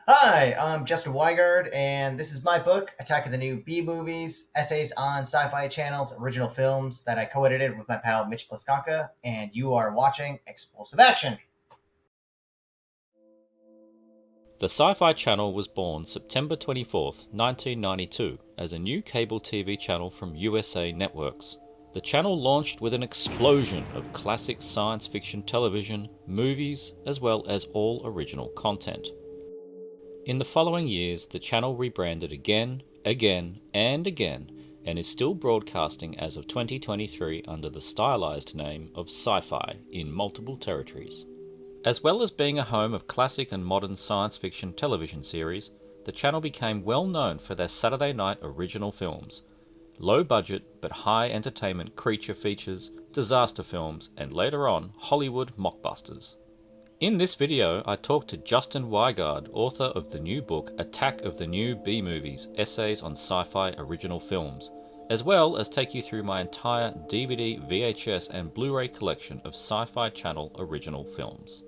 Hi, I'm Justin Wigard, and this is my book, Attack of the New B-Movies, Essays on Sci-Fi Channel's Original Films that I co-edited with my pal Mitch Ploskonka, and you are watching Explosive Action. The Sci-Fi Channel was born September 24th, 1992 as a new cable TV channel from USA Networks. The channel launched with an explosion of classic science fiction television, movies, as well as all original content. In the following years, the channel rebranded again, and again, and is still broadcasting as of 2023 under the stylized name of Sci-Fi in multiple territories. As well as being a home of classic and modern science fiction television series, the channel became well known for their Saturday night original films, low budget but high entertainment creature features, disaster films, and later on, Hollywood mockbusters. In this video, I talked to Justin Wigard, author of the new book Attack of the New B-Movies, Essays on Sci-Fi Original Films, as well as take you through my entire DVD, VHS, and Blu-ray collection of Sci-Fi Channel original films.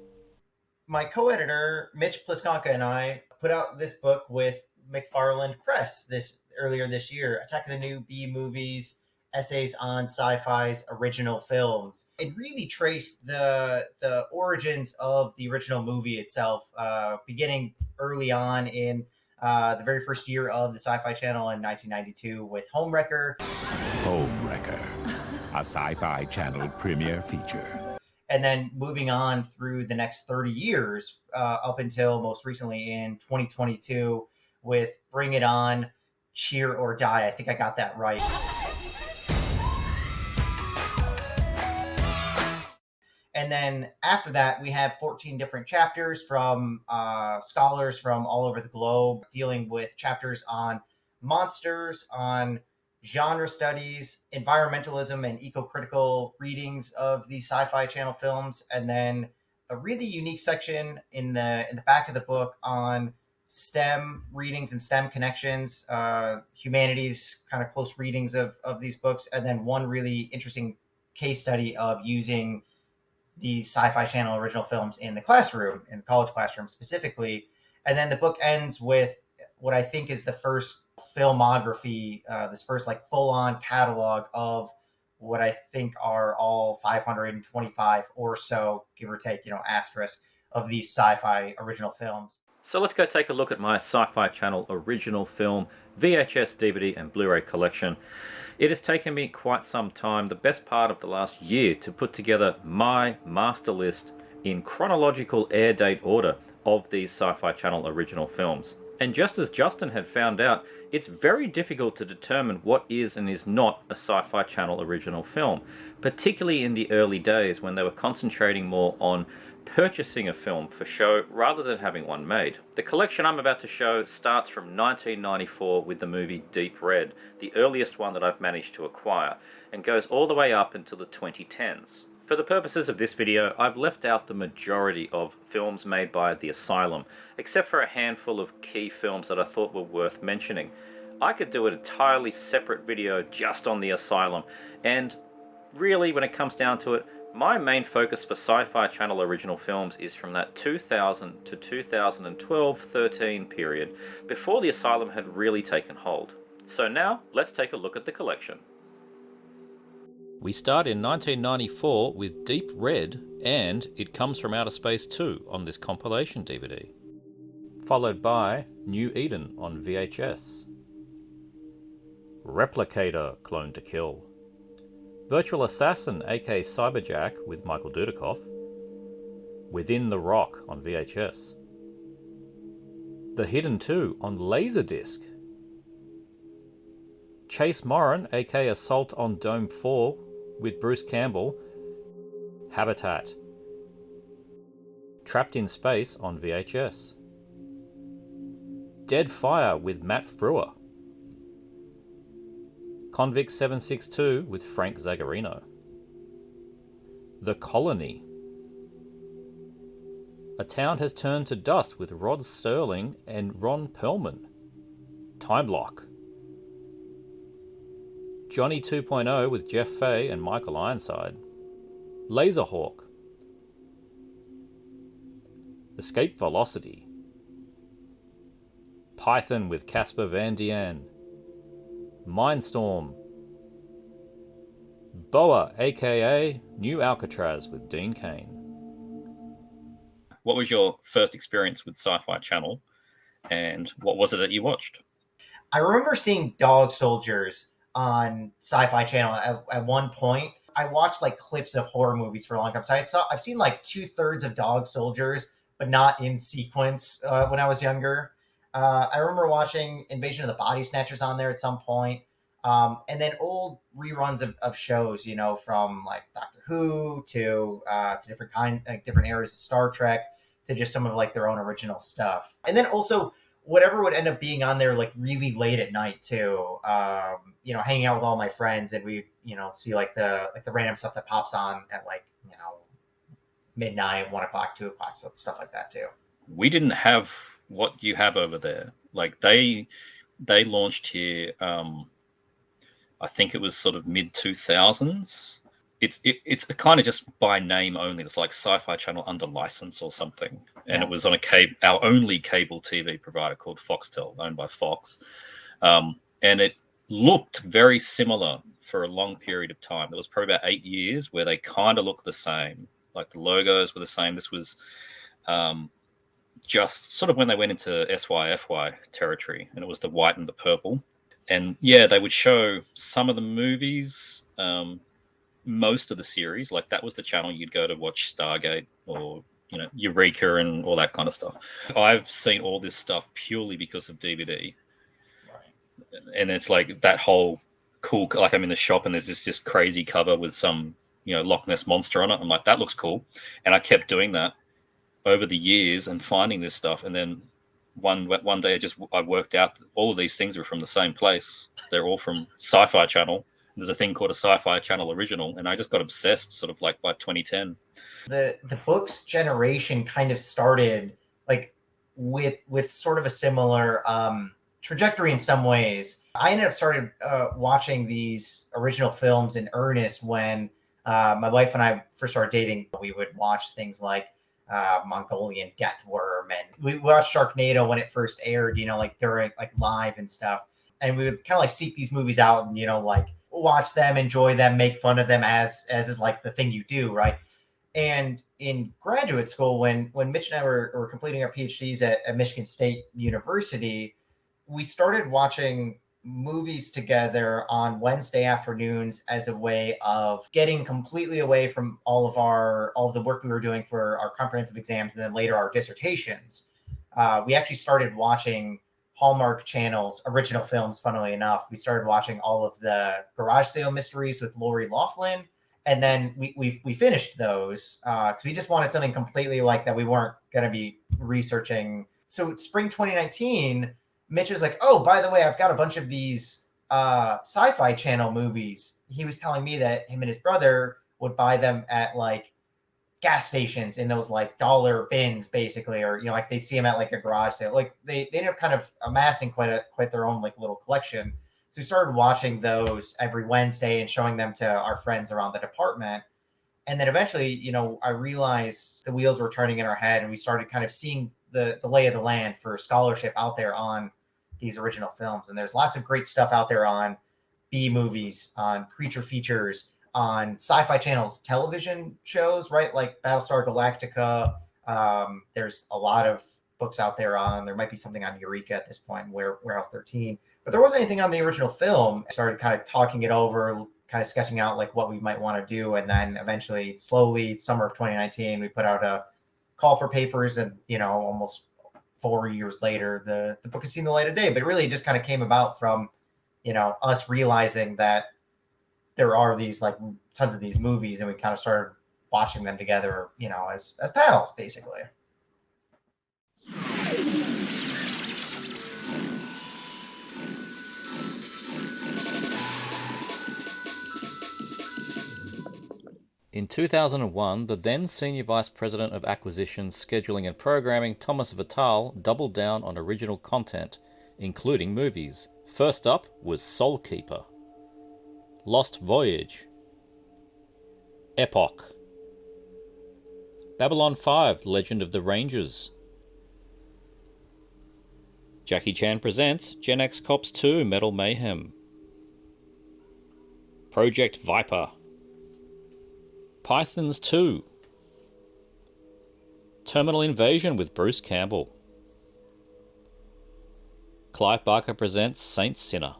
My co-editor Mitch Ploskonka and I put out this book with McFarland Press earlier this year, Attack of the New B-Movies, Essays on Sci-Fi's Original Films. It really traced the origins of the original movie itself, beginning early on in the very first year of the Sci-Fi Channel in 1992 with Homewrecker. Homewrecker, a Sci-Fi Channel premiere feature. And then moving on through the next 30 years, up until most recently in 2022 with Bring It On, Cheer or Die. I think I got that right. And then after that, we have 14 different chapters from scholars from all over the globe dealing with chapters on monsters, on genre studies, environmentalism, and eco-critical readings of the Sci-Fi Channel films, and then a really unique section in the back of the book on STEM readings and STEM connections, humanities kind of close readings of these books, and then one really interesting case study of using the Sci-Fi Channel original films in the classroom, in the college classroom specifically. And then the book ends with what I think is the first filmography, this first like full-on catalog of what I think are all 525 or so, give or take, asterisk, of these Sci-Fi original films. So let's go take a look at my Sci-Fi Channel original film, VHS, DVD, and Blu-ray collection. It has taken me quite some time, the best part of the last year, to put together my master list in chronological air date order of these Sci-Fi Channel original films. And just as Justin had found out, it's very difficult to determine what is and is not a Sci-Fi Channel original film, particularly in the early days when they were concentrating more on purchasing a film for show rather than having one made. The collection I'm about to show starts from 1994 with the movie Deep Red, the earliest one that I've managed to acquire, and goes all the way up until the 2010s. For the purposes of this video, I've left out the majority of films made by the Asylum, except for a handful of key films that I thought were worth mentioning. I could do an entirely separate video just on the Asylum, and really, when it comes down to it, my main focus for Sci-Fi Channel original films is from that 2000 to 2012-13 period, before the Asylum had really taken hold. So now, let's take a look at the collection. We start in 1994 with Deep Red and It Comes From Outer Space 2 on this compilation DVD, followed by New Eden on VHS, Replicator, Clone to Kill, Virtual Assassin aka Cyberjack with Michael Dudikoff, Within the Rock on VHS, The Hidden 2 on Laserdisc, Chase Morin aka Assault on Dome 4 with Bruce Campbell, Habitat, Trapped in Space on VHS, Dead Fire with Matt Frewer, Convict 762 with Frank Zagarino, The Colony, A Town Has Turned to Dust with Rod Serling and Ron Perlman, Time Lock, Johnny 2.0 with Jeff Fay and Michael Ironside, Laserhawk, Escape Velocity, Python with Casper Van Dien, Mindstorm, Boa, aka New Alcatraz with Dean Cain. What was your first experience with Sci-Fi Channel, and what was it that you watched? I remember seeing Dog Soldiers on Sci-Fi Channel at one point. I watched like clips of horror movies for a long time. So I've seen like 2/3 of Dog Soldiers, but not in sequence when I was younger. I remember watching Invasion of the Body Snatchers on there at some point. And then old reruns of shows, you know, from like Doctor Who to different eras of Star Trek to just some of like their own original stuff. And then also whatever would end up being on there like really late at night too. You know, hanging out with all my friends, and we, you know, see like the random stuff that pops on at like, you know, midnight, 1 o'clock, 2 o'clock, stuff like that too. We didn't have what you have over there. Like they launched here. I think it was sort of mid 2000s. It's kind of just by name only. It's like Sci-Fi Channel under license or something, and it was on our only cable TV provider called Foxtel, owned by Fox, and it looked very similar for a long period of time. There was probably about 8 years where they kind of looked the same, like the logos were the same. This was just sort of when they went into SYFY territory, and it was the white and the purple. And yeah, they would show some of the movies, most of the series. Like that was the channel you'd go to watch Stargate or, you know, Eureka and all that kind of stuff. I've seen all this stuff purely because of DVD. Right. And it's like that whole cool, like I'm in the shop and there's this just crazy cover with some, you know, Loch Ness monster on it. I'm like, that looks cool. And I kept doing that over the years and finding this stuff. And then one day I worked out that all of these things were from the same place. They're all from Sci-Fi Channel. There's a thing called a Sci-Fi Channel Original, and I just got obsessed sort of like by 2010. The books generation kind of started like with sort of a similar trajectory in some ways. I ended up started watching these original films in earnest when my wife and I first started dating. We would watch things like Mongolian Deathworm, and we watched Sharknado when it first aired, you know, like during like live and stuff. And we would kind of like seek these movies out and, you know, like watch them, enjoy them, make fun of them as is like the thing you do, right? And in graduate school, when Mitch and I were completing our PhDs at Michigan State University, we started watching movies together on Wednesday afternoons as a way of getting completely away from all of the work we were doing for our comprehensive exams and then later our dissertations. We actually started watching Hallmark Channel's original films. Funnily enough, we started watching all of the garage sale mysteries with Lori Loughlin, and then we finished those because we just wanted something completely like that. We weren't going to be researching. So spring 2019. Mitch is like, oh, by the way, I've got a bunch of these Sci-Fi Channel movies. He was telling me that him and his brother would buy them at like gas stations in those like dollar bins, basically, or, you know, like they'd see them at like a garage sale. Like they ended up kind of amassing quite their own like little collection. So we started watching those every Wednesday and showing them to our friends around the department. And then eventually, you know, I realized the wheels were turning in our head, and we started kind of seeing the lay of the land for scholarship out there on these original films. And there's lots of great stuff out there on B movies, on creature features, on Sci-Fi Channel's television shows, right? Like Battlestar Galactica. There's a lot of books out there there might be something on Eureka at this point, Warehouse 13, but there wasn't anything on the original film. I started kind of talking it over, kind of sketching out like what we might want to do. And then eventually, slowly, summer of 2019, we put out a call for papers, and, you know, almost 4 years later, the book has seen the light of day. But really, it just kind of came about from, you know, us realizing that there are these like tons of these movies, and we kind of started watching them together, you know, as pals, basically. In 2001, the then Senior Vice President of Acquisitions, Scheduling and Programming, Thomas Vital, doubled down on original content, including movies. First up was Soul Keeper, Lost Voyage, Epoch, Babylon 5, Legend of the Rangers, Jackie Chan presents Gen X Cops 2 Metal Mayhem. Project Viper. Pythons 2. Terminal Invasion with Bruce Campbell. Clive Barker presents Saint Sinner.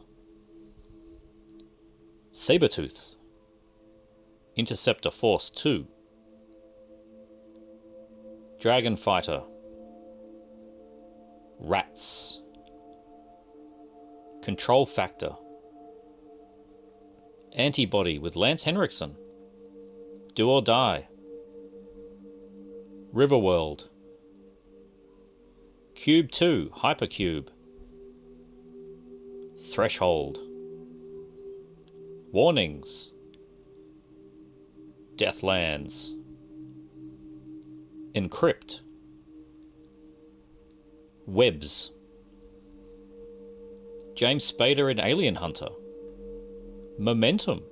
Sabretooth. Interceptor Force 2. Dragon Fighter. Rats. Control Factor. Antibody with Lance Henriksen. Do or Die. Riverworld. Cube 2 Hypercube. Threshold. Warnings. Deathlands. Encrypt. Webs. James Spader in Alien Hunter. Momentum.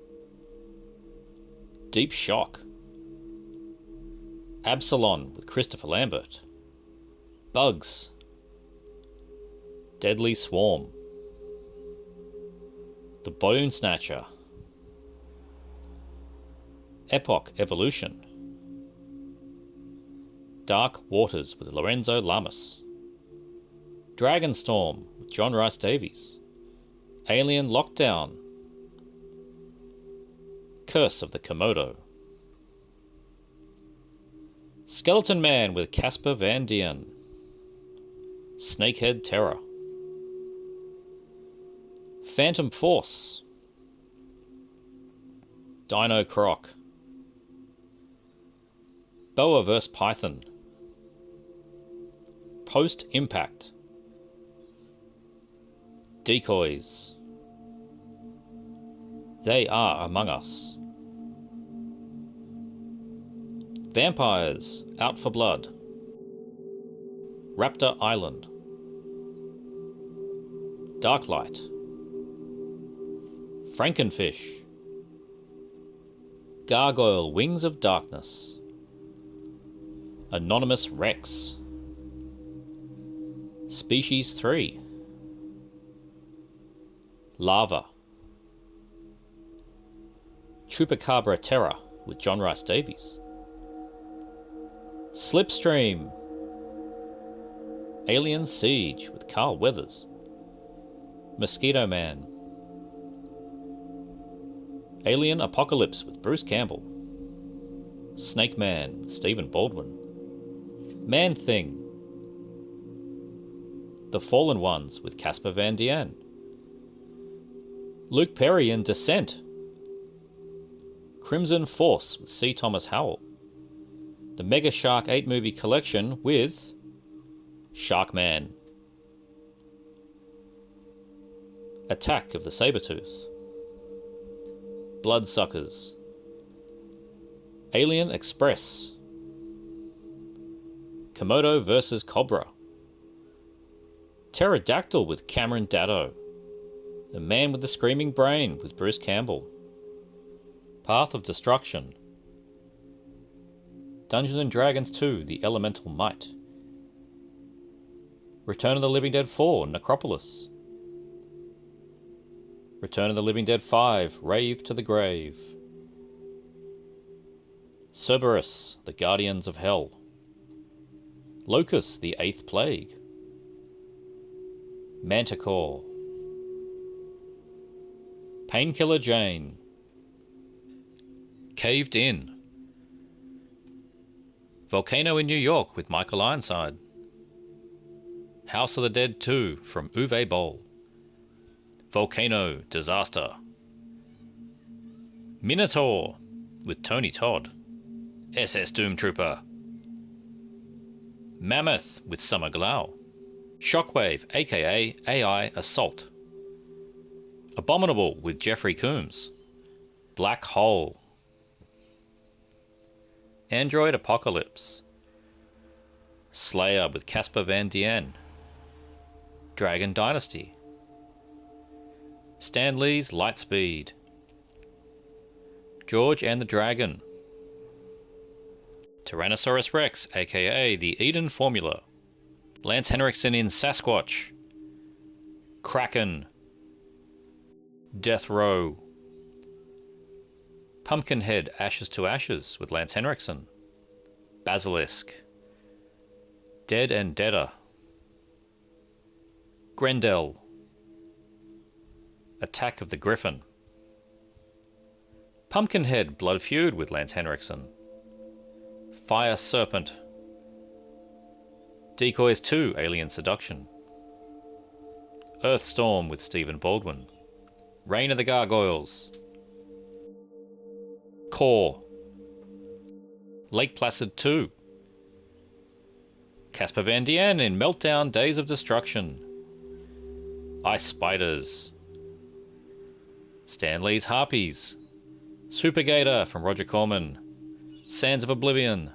Deep Shock. Absalon with Christopher Lambert. Bugs. Deadly Swarm. The Bone Snatcher. Epoch Evolution. Dark Waters with Lorenzo Lamas. Dragonstorm with John Rice Davies. Alien Lockdown. Curse of the Komodo. Skeleton Man with Casper Van Dien. Snakehead Terror. Phantom Force. Dino Croc. Boa vs. Python. Post Impact. Decoys. They Are Among Us. Vampires Out for Blood. Raptor Island. Darklight. Frankenfish. Gargoyle Wings of Darkness. Anonymous Rex. Species 3. Lava. Chupacabra Terror with John Rice Davies. Slipstream. Alien Siege with Carl Weathers. Mosquito Man. Alien Apocalypse with Bruce Campbell. Snake Man with Stephen Baldwin. Man Thing. The Fallen Ones with Casper Van Dien. Luke Perry in Descent. Crimson Force with C. Thomas Howell. The Mega Shark 8 movie collection with Sharkman. Attack of the Sabretooth. Bloodsuckers. Alien Express. Komodo vs. Cobra. Pterodactyl with Cameron Daddo. The Man with the Screaming Brain with Bruce Campbell. Path of Destruction. Dungeons & Dragons 2 The Elemental Might. Return of the Living Dead 4 Necropolis. Return of the Living Dead 5 Rave to the Grave. Cerberus The Guardians of Hell. Locust The Eighth Plague. Manticore. Painkiller Jane. Caved In. Volcano in New York with Michael Ironside. House of the Dead 2 from Uwe Boll. Volcano Disaster. Minotaur with Tony Todd. SS Doom Trooper. Mammoth with Summer Glau. Shockwave aka AI Assault. Abominable with Jeffrey Combs. Black Hole. Android Apocalypse. Slayer with Casper Van Dien. Dragon Dynasty. Stan Lee's Lightspeed. George and the Dragon. Tyrannosaurus Rex aka the Eden Formula. Lance Henriksen in Sasquatch. Kraken, Death Row, Pumpkinhead Ashes to Ashes with Lance Henriksen, Basilisk, Dead and Deader, Grendel, Attack of the Griffin, Pumpkinhead Blood Feud with Lance Henriksen, Fire Serpent, Decoys 2 Alien Seduction, Earthstorm with Stephen Baldwin, Reign of the Gargoyles, Core, Lake Placid 2, Casper Van Dien in Meltdown Days of Destruction, Ice Spiders, Stan Lee's Harpies, Super Gator from Roger Corman, Sands of Oblivion,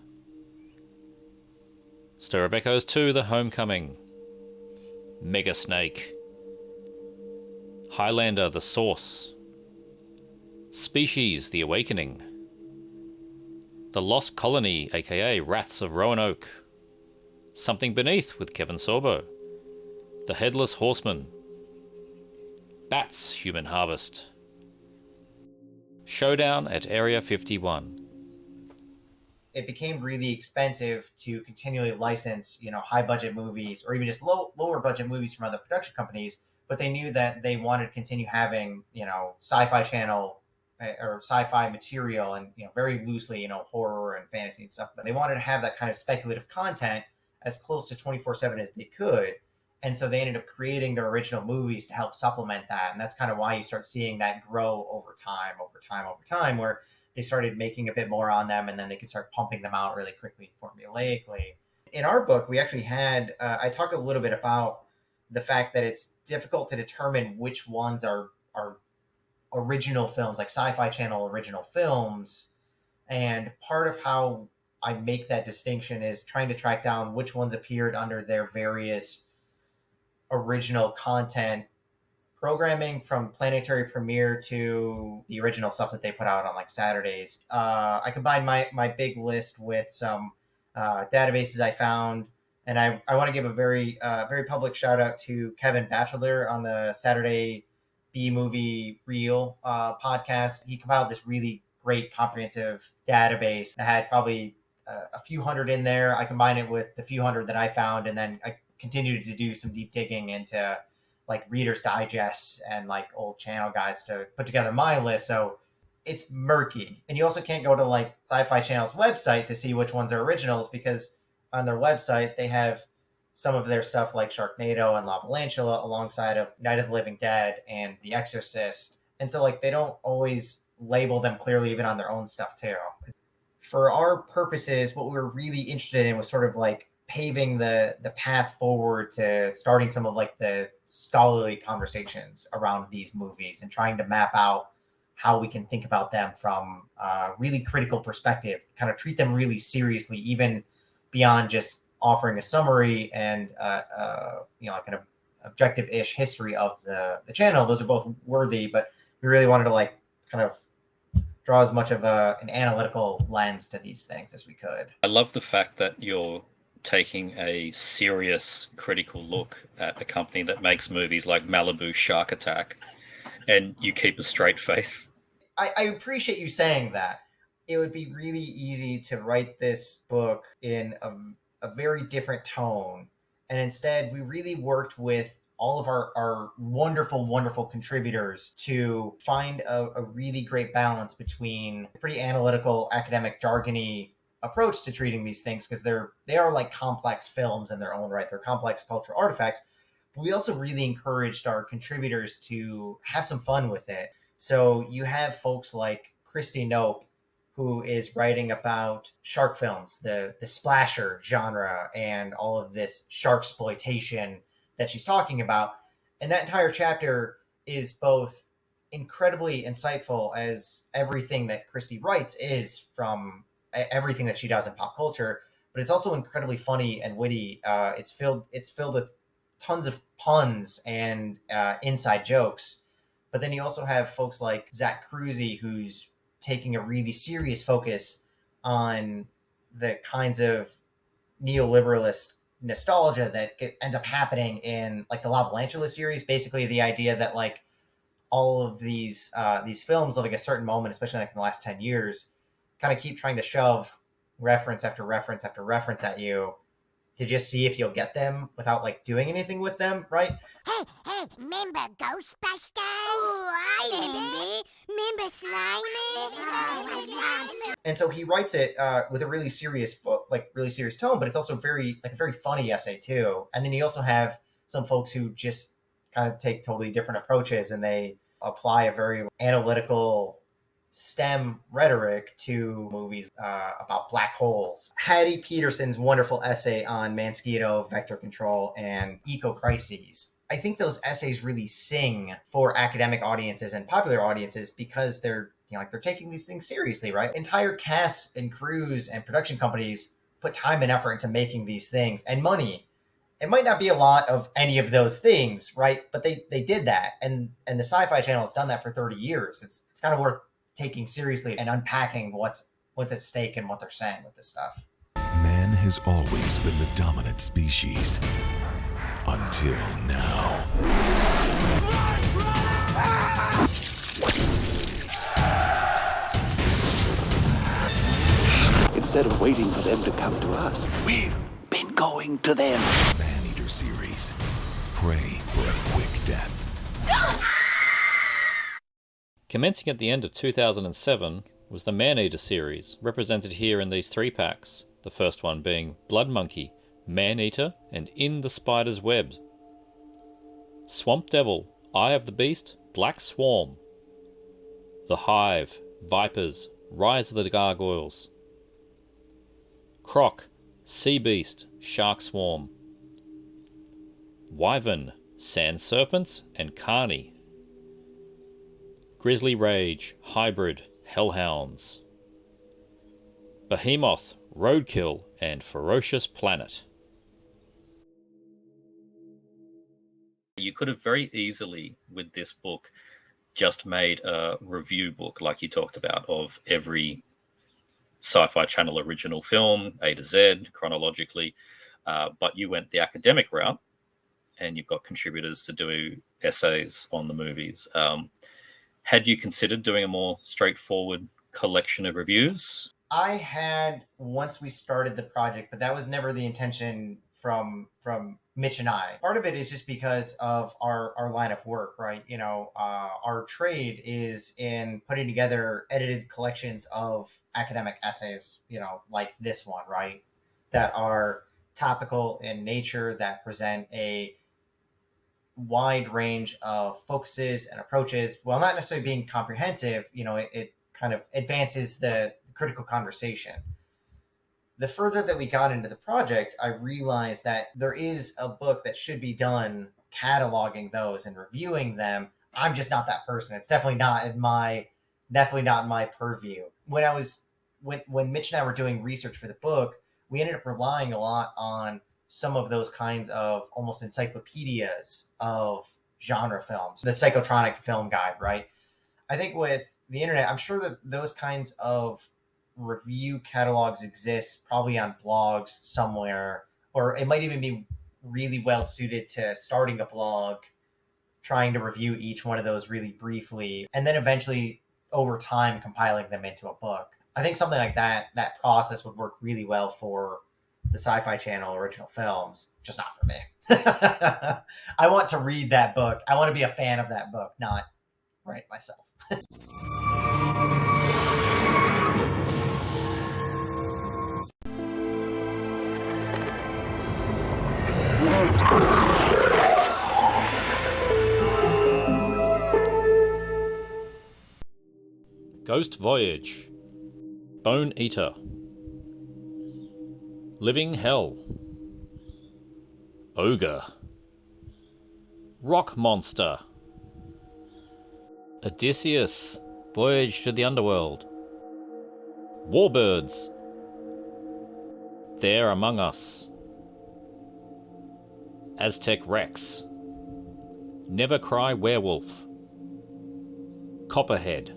Stir of Echoes 2 The Homecoming, Mega Snake, Highlander The Source, Species The Awakening, The Lost Colony aka Wraths of Roanoke, Something Beneath with Kevin Sorbo, The Headless Horseman, Bats Human Harvest, Showdown at Area 51. It became really expensive to continually license, high budget movies or even just lower budget movies from other production companies. But they knew that they wanted to continue having, Sci-Fi Channel or sci-fi material and, very loosely, horror and fantasy and stuff. But they wanted to have that kind of speculative content as close to 24/7 as they could. And so they ended up creating their original movies to help supplement that. And that's kind of why you start seeing that grow over time, where they started making a bit more on them and then they could start pumping them out really quickly, formulaically. In our book, we actually had, I talk a little bit about the fact that it's difficult to determine which ones are original films, like Sci-Fi Channel original films. And part of how I make that distinction is trying to track down which ones appeared under their various original content programming, from planetary premiere to the original stuff that they put out on like Saturdays. I combined my big list with some databases I found. And I want to give a very public shout out to Kevin Batchelor on the Saturday B Movie Reel podcast. He compiled this really great comprehensive database that had probably a few hundred in there. I combined it with the few hundred that I found, and then I continued to do some deep digging into like Reader's Digests and like old channel guides to put together my list. So it's murky. And you also can't go to like Sci-Fi Channel's website to see which ones are originals, because on their website they have some of their stuff like Sharknado and Lantula alongside of Night of the Living Dead and The Exorcist. And so like they don't always label them clearly even on their own stuff too. For our purposes, what we were really interested in was sort of like paving the path forward to starting some of like the scholarly conversations around these movies and trying to map out how we can think about them from a really critical perspective, kind of treat them really seriously, even beyond just offering a summary and like an objective-ish history of the channel. Those are both worthy, but we really wanted to like kind of draw as much of an analytical lens to these things as we could. I love the fact that you're taking a serious critical look at a company that makes movies like Malibu Shark Attack, and you keep a straight face. I appreciate you saying that. It would be really easy to write this book in a very different tone. And instead, we really worked with all of our wonderful, wonderful contributors to find a really great balance between a pretty analytical, academic, jargony approach to treating these things, because they are like complex films in their own right. They're complex cultural artifacts. But we also really encouraged our contributors to have some fun with it. So you have folks like Christy Nope, who is writing about shark films, the splasher genre, and all of this shark exploitation that she's talking about. And that entire chapter is both incredibly insightful, as everything that Christy writes is from everything that she does in pop culture, but it's also incredibly funny and witty. It's filled with tons of puns and inside jokes. But then you also have folks like Zach Cruzy, who's taking a really serious focus on the kinds of neoliberalist nostalgia that ends up happening in like the Lantula series. Basically, the idea that like all of these films of like a certain moment, especially like in the last 10 years, kind of keep trying to shove reference after reference after reference at you to just see if you'll get them without like doing anything with them, right? Hey, remember Ghostbusters? Oh, I remember Slimy? And so he writes it with a really serious, really serious tone, but it's also a very funny essay too. And then you also have some folks who just kind of take totally different approaches, and they apply a very analytical STEM rhetoric to movies about black holes. Hattie Peterson's wonderful essay on Mosquito, vector control, and eco crises. I think those essays really sing for academic audiences and popular audiences because they're they're taking these things seriously, right? Entire casts and crews and production companies put time and effort into making these things and money. It might not be a lot of any of those things, right? But they did that, and the Sci-Fi Channel has done that for 30 years. It's kind of worth taking seriously and unpacking what's at stake and what they're saying with this stuff. Man has always been the dominant species. Until now. Instead of waiting for them to come to us, we've been going to them. Maneater Series. Pray for a quick death. Commencing at the end of 2007 was the Maneater Series, represented here in these 3 packs, the first one being Blood Monkey, Maneater, and In the Spider's Web. Swamp Devil, Eye of the Beast, Black Swarm. The Hive, Vipers, Rise of the Gargoyles. Croc, Sea Beast, Shark Swarm. Wyvern, Sand Serpents, and Carney. Grizzly Rage, Hybrid, Hellhounds. Behemoth, Roadkill, and Ferocious Planet. You could have very easily, with this book, just made a review book, like you talked about, of every Sci-Fi Channel original film, A to Z, chronologically. But you went the academic route, and you've got contributors to do essays on the movies. Had you considered doing a more straightforward collection of reviews? I had once we started the project, but that was never the intention from Mitch and I. Part of it is just because of our line of work, right? Our trade is in putting together edited collections of academic essays, like this one, right? That are topical in nature, that present a wide range of focuses and approaches, while not necessarily being comprehensive. It kind of advances the critical conversation. The further that we got into the project, I realized that there is a book that should be done cataloging those and reviewing them. I'm just not that person. It's definitely not in my purview. When Mitch and I were doing research for the book, we ended up relying a lot on some of those kinds of almost encyclopedias of genre films, the Psychotronic Film Guide, right? I think with the internet, I'm sure that those kinds of review catalogs exist probably on blogs somewhere, or it might even be really well suited to starting a blog, trying to review each one of those really briefly, and then eventually over time compiling them into a book. I think something like that process would work really well for the Sci-Fi Channel original films, just not for me. I want to read that book. I want to be a fan of that book, not write myself. Ghost Voyage, Bone Eater, Living Hell, Ogre, Rock Monster, Odysseus, Voyage to the Underworld, Warbirds, There Among Us, Aztec Rex, Never Cry Werewolf, Copperhead,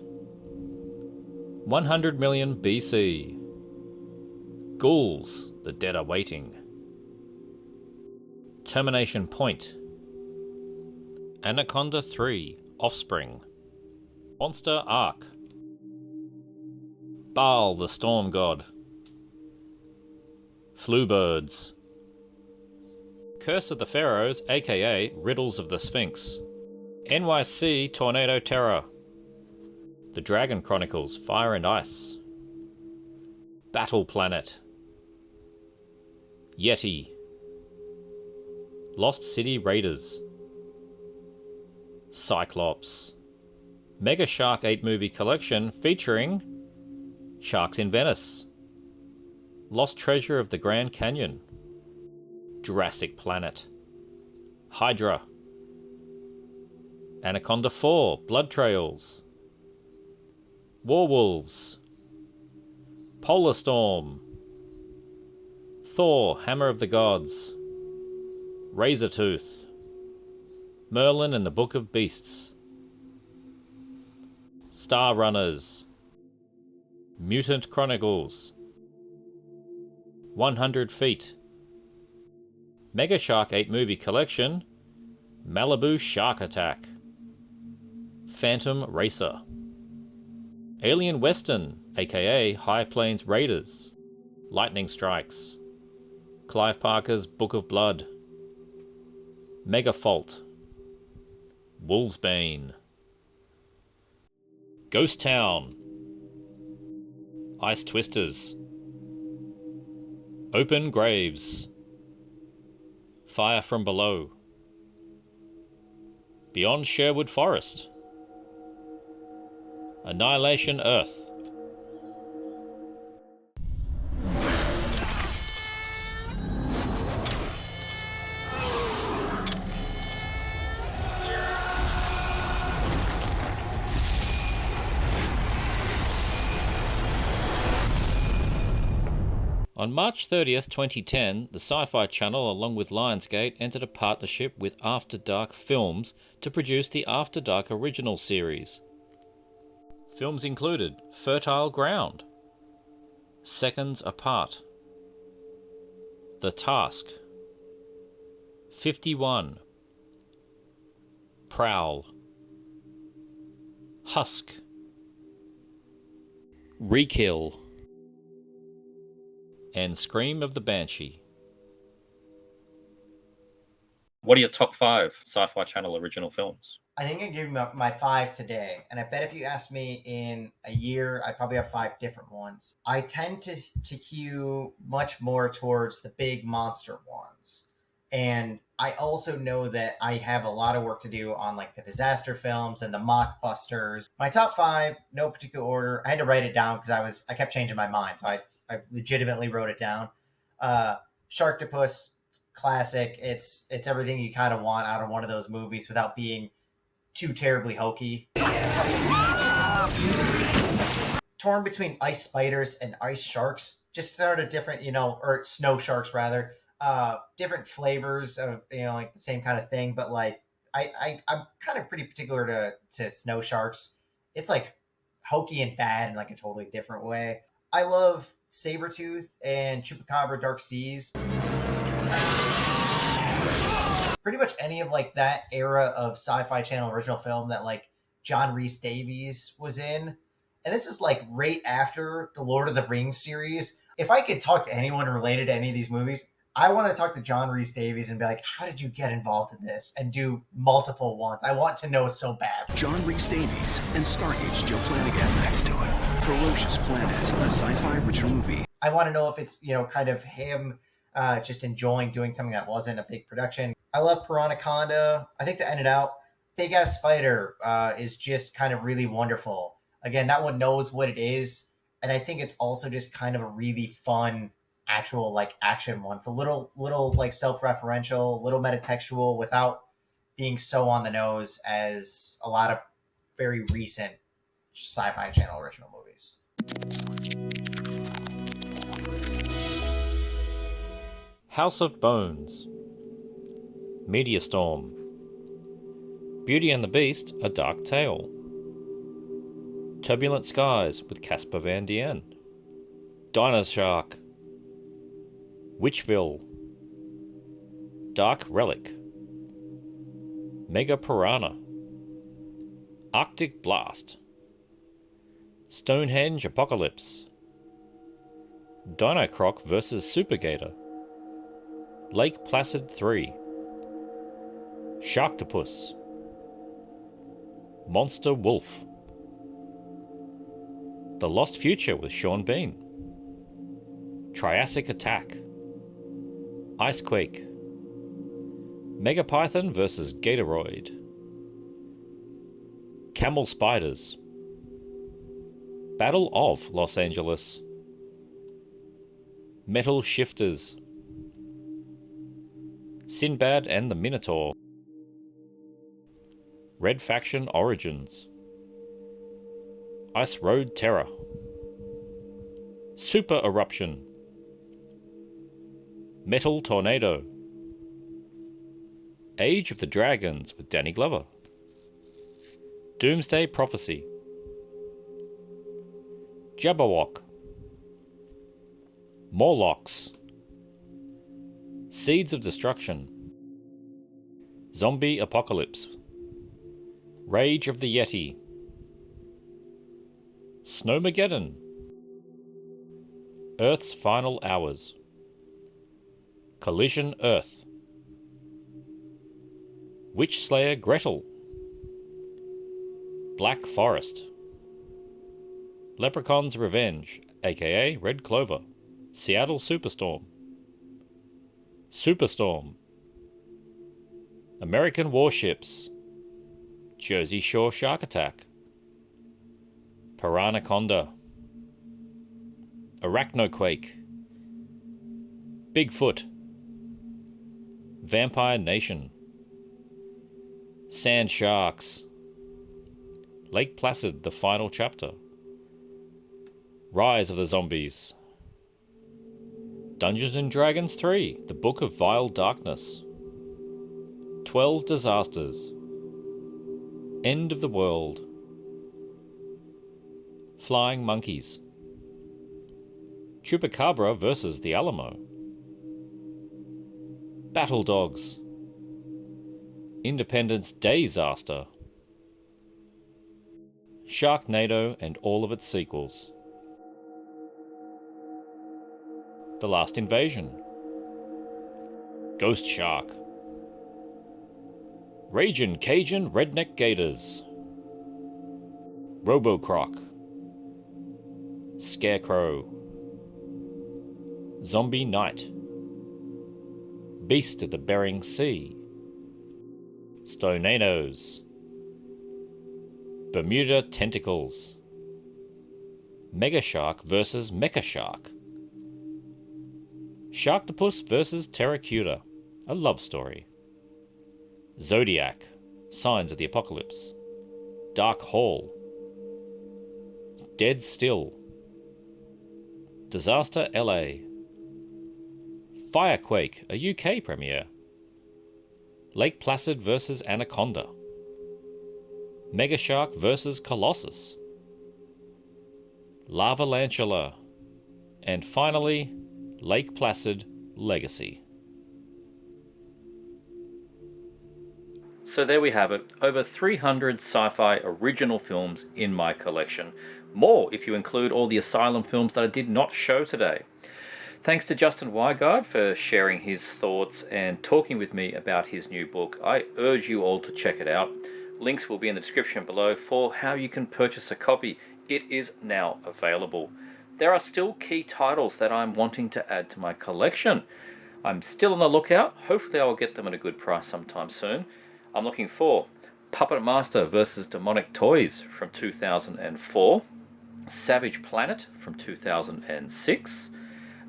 100 million BC, Ghouls, The Dead Are Waiting, Termination Point, Anaconda 3, Offspring, Monster Ark, Baal the Storm God, Fluebirds, Curse of the Pharaohs aka Riddles of the Sphinx, NYC Tornado Terror, The Dragon Chronicles Fire and Ice, Battle Planet, Yeti, Lost City Raiders, Cyclops, Mega Shark 8 movie collection featuring Sharks in Venice, Lost Treasure of the Grand Canyon, Jurassic Planet, Hydra, Anaconda 4, Blood Trails, Warwolves, Polar Storm, Thor, Hammer of the Gods, Razortooth, Merlin and the Book of Beasts, Star Runners, Mutant Chronicles, 100 Feet, Mega Shark 8 movie collection, Malibu Shark Attack, Phantom Racer, Alien Western aka High Plains Raiders, Lightning Strikes, Clive Parker's Book of Blood, Megafault, Wolvesbane, Ghost Town, Ice Twisters, Open Graves, Fire from Below, Beyond Sherwood Forest, Annihilation Earth, On March 30th, 2010, the Sci-Fi Channel, along with Lionsgate, entered a partnership with After Dark Films to produce the After Dark Original Series. Films included Fertile Ground, Seconds Apart, The Task, 51, Prowl, Husk, Rekill, and Scream of the Banshee. What are your top 5 Sci-Fi Channel original films? I think I give you my 5 today, and I bet if you asked me in a year, I'd probably have 5 different ones. I tend to hew much more towards the big monster ones, and I also know that I have a lot of work to do on like the disaster films and the mockbusters. My top 5, no particular order. I had to write it down because I kept changing my mind, so I legitimately wrote it down. Sharktopus, classic. It's everything you kind of want out of one of those movies without being too terribly hokey. Torn between ice spiders and ice sharks, just sort of different, or snow sharks rather. Different flavors of, like the same kind of thing, but like I'm kind of pretty particular to snow sharks. It's like hokey and bad in like a totally different way. I love Sabretooth and Chupacabra Dark Seas. Pretty much any of like that era of Sci-Fi Channel original film that like John Rhys Davies was in. And this is like right after the Lord of the Rings series. If I could talk to anyone related to any of these movies, I want to talk to John Rhys Davies and be like, how did you get involved in this? And do multiple ones. I want to know so bad. John Rhys Davies and Stargate's Joe Flanagan. Let's do it. Ferocious Planet, a Sci-Fi original movie. I want to know if it's, kind of him just enjoying doing something that wasn't a big production. I love Piranhaconda. I think to end it out, Big Ass Spider is just kind of really wonderful. Again, that one knows what it is. And I think it's also just kind of a really fun actual like action one. It's a little like self-referential, a little metatextual without being so on the nose as a lot of very recent Sci-Fi Channel original movies. House of Bones, Meteor Storm, Beauty and the Beast, A Dark Tale, Turbulent Skies with Casper Van Dien, Dino Shark, Witchville, Dark Relic, Mega Piranha, Arctic Blast, Stonehenge Apocalypse, Dinocroc vs. Supergator, Lake Placid 3, Sharktopus, Monster Wolf, The Lost Future with Sean Bean, Triassic Attack, Icequake, Megapython vs. Gatoroid, Camel Spiders, Battle of Los Angeles, Metal Shifters, Sinbad and the Minotaur, Red Faction Origins, Ice Road Terror, Super Eruption, Metal Tornado, Age of the Dragons with Danny Glover, Doomsday Prophecy, Jabberwock, Morlocks, Seeds of Destruction, Zombie Apocalypse, Rage of the Yeti, Snowmageddon, Earth's Final Hours, Collision Earth, Witch Slayer Gretel, Black Forest, Leprechaun's Revenge, aka Red Clover, Seattle Superstorm, Superstorm, American Warships, Jersey Shore Shark Attack, Piranaconda, Arachnoquake, Bigfoot, Vampire Nation, Sand Sharks, Lake Placid, the final chapter, Rise of the Zombies, Dungeons & Dragons 3, The Book of Vile Darkness, 12 Disasters, End of the World, Flying Monkeys, Chupacabra vs. the Alamo, Battle Dogs, Independence Day-zaster, Sharknado and all of its sequels, The Last Invasion, Ghost Shark, Ragin' Cajun Redneck Gators, Robocroc, Scarecrow, Zombie Knight, Beast of the Bering Sea, Stoneanos, Bermuda Tentacles, Megashark vs. Mechashark, Sharktopus vs. Terracuta, a love story, Zodiac, Signs of the Apocalypse, Dark Hall, Dead Still, Disaster LA, Firequake, a UK premiere, Lake Placid vs. Anaconda, Megashark vs. Colossus, Lava Lantula, and finally, Lake Placid Legacy. So there we have it, over 300 sci-fi original films in my collection. More if you include all the Asylum films that I did not show today. Thanks to Justin Wigard for sharing his thoughts and talking with me about his new book. I urge you all to check it out. Links will be in the description below for how you can purchase a copy. It is now available. There are still key titles that I'm wanting to add to my collection. I'm still on the lookout. Hopefully I will get them at a good price sometime soon. I'm looking for Puppet Master vs. Demonic Toys from 2004, Savage Planet from 2006,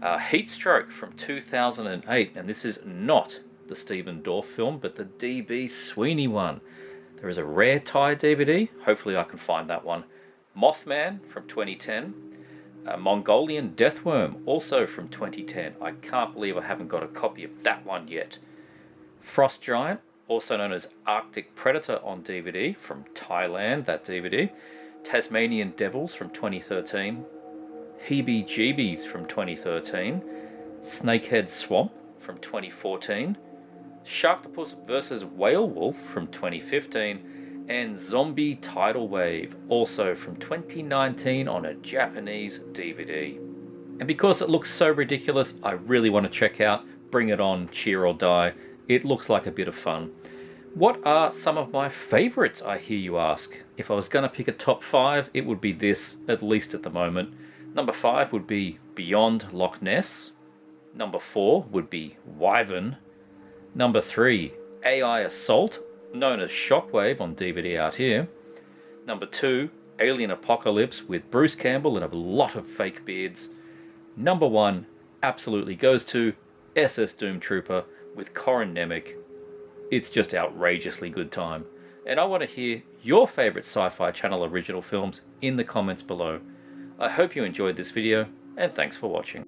Heatstroke from 2008, and this is not the Stephen Dorff film, but the D.B. Sweeney one. There is a rare tie DVD, hopefully I can find that one. Mothman from 2010, Mongolian Deathworm, also from 2010. I can't believe I haven't got a copy of that one yet. Frost Giant, also known as Arctic Predator on DVD from Thailand, that DVD. Tasmanian Devils from 2013. Heebie-Jeebies from 2013. Snakehead Swamp from 2014. Sharktopus vs. Whale Wolf from 2015, and Zombie Tidal Wave, also from 2019 on a Japanese DVD. And because it looks so ridiculous, I really want to check out Bring It On, Cheer or Die. It looks like a bit of fun. What are some of my favourites, I hear you ask? If I was going to pick a top 5, it would be this, at least at the moment. Number 5 would be Beyond Loch Ness. Number 4 would be Wyvern. Number 3, AI Assault, known as Shockwave on DVD out here. Number 2, Alien Apocalypse with Bruce Campbell and a lot of fake beards. Number 1 absolutely goes to SS Doom Trooper with Corin Nemec. It's just outrageously good time. And I want to hear your favourite Sci-Fi Channel original films in the comments below. I hope you enjoyed this video, and thanks for watching.